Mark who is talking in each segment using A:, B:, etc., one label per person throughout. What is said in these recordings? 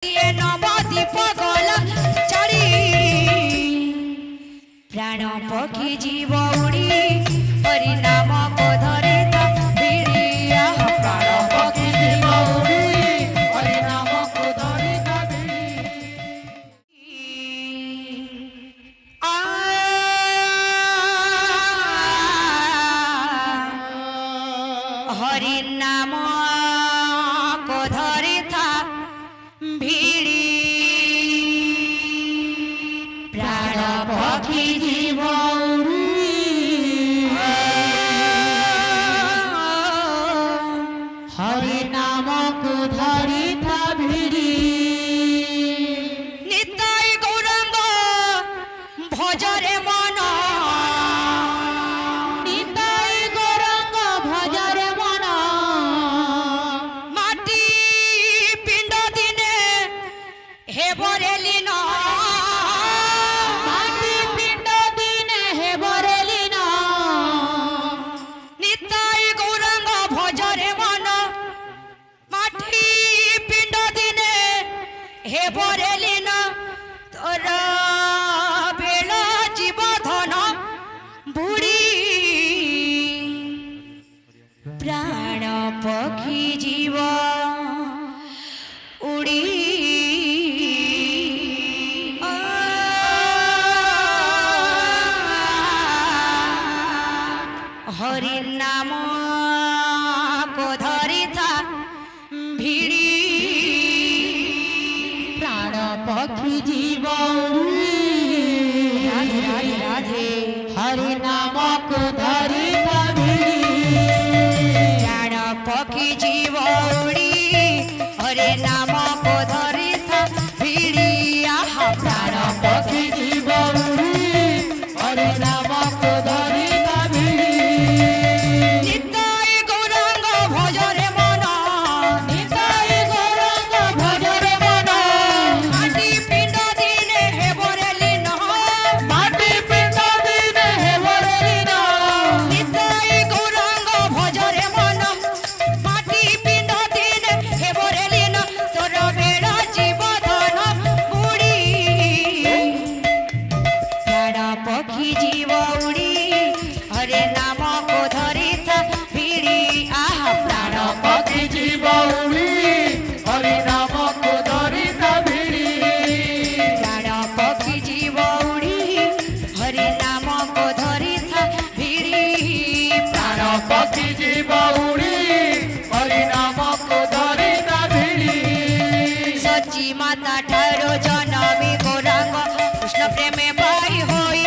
A: नवदीप गला चढ़ी प्राण पक्षी जीव उड़ी हरि नाम को धरे भिड़िया प्राण पक्षी जीव उड़ी हरि नाम को धरे हरि नाम को धरे भिड़ी प्राण पक्षी जीव हरि नाम को धरी भिड़ी निताय गौरंग भजरे मन निताय गौरंग भजरे मन माटी पिंड दिने हे बरेलीन माटी पिंड दिने हे बरेलीन निताय गौरंग भजरे मन माटी पिंड दिने हे बरेलीन तोर बेल जीवधन बुड़ी प्राण पक्षी जीव उड़ी हरि नाम को धरी भिड़ी प्राण पक्षी जीव राधे राधे राधे हरि नाम को धरी भिड़ी प्राण पक्षी जीव उड़ी हरि नाम को धरी भिड़ी प्राण पक्षी जीव उड़ी हरि नाम को धरी पक्षी जीव उड़ी हरे नाम को धरी भिड़ी प्राण पक्षी जीव उड़ी हरे नाम को धरी भिड़ी प्राण पक्षी जीव उड़ी हरे नाम को धरी भिड़ी प्राण पक्षी जीव उड़ी हरे नाम को धरी भिड़ी सची माता ठारो जनमी गौरांग कृष्ण प्रेमे पाई होई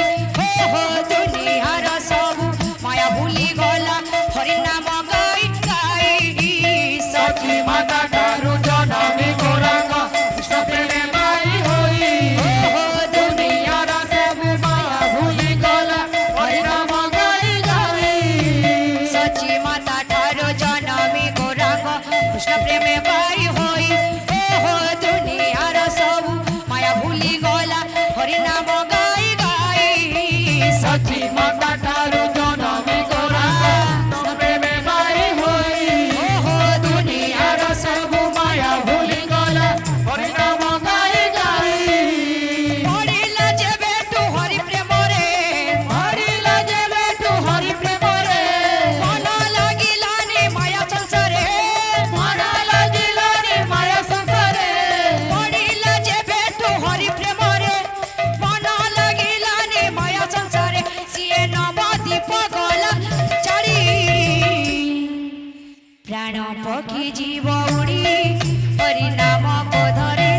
A: दुनियार सबू माया भूली गला हरि नाम गाई गाई सखी माता ठारू जनमी गौरांग कृष्ण प्रेमे पाई होई दुनियार सबू माया भूली गला हरि नाम गाई गाई सखी माता ठारू जनमी गौरांग कृष्ण प्रेमे पाई होई दुनियार सबू माया भूली गला हरि नाम गाई गाई सखी माता ठारू जनमी गौरांग प्रेमे पाई होई दुनियार सबू माया भूली गला हरि नाम गाई गाई पड़िला जेबे तू हरि प्रेम रे पड़िला जेबे तू हरि प्रेम रे मन लागिलानी माया संसारे मन लागिलानी माया संसारे पड़िला जेबे तू हरि प्रेम रे मन लागिलानी माया संसारे सिए नवदीप गला चढ़ी प्राण पक्षी जीव उड़ी हरि नाम को धरे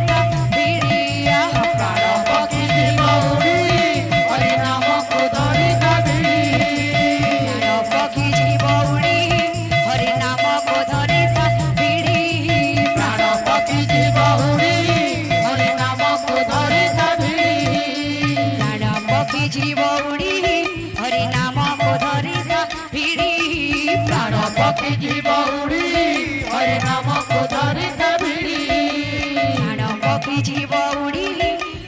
A: भिड़िया प्राण पक्षी जीव उड़ी हरि नाम को धरे भिड़ी प्राण पक्षी जीव उड़ी हरि नाम को धरे भिड़ी प्राण पक्षी जीव उड़ी हरि नाम को धरे भिड़ी प्राण पक्षी जीव उड़ी हरि नाम को धरे भिड़ी प्राण पक्षी जीव उड़ी हरि नाम को धरे भिड़ी प्राण पक्षी जीव उड़ी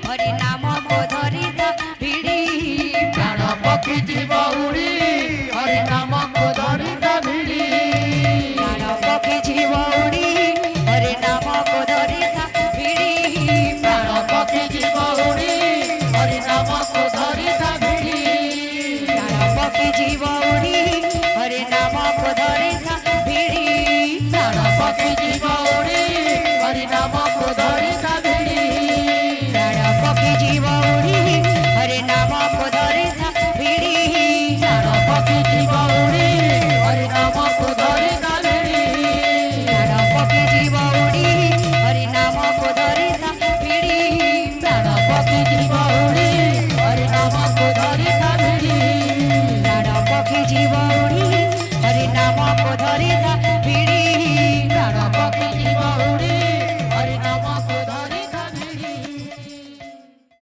A: हरि नाम को धरे भिड़ी प्राण पक्षी जीव उड़ी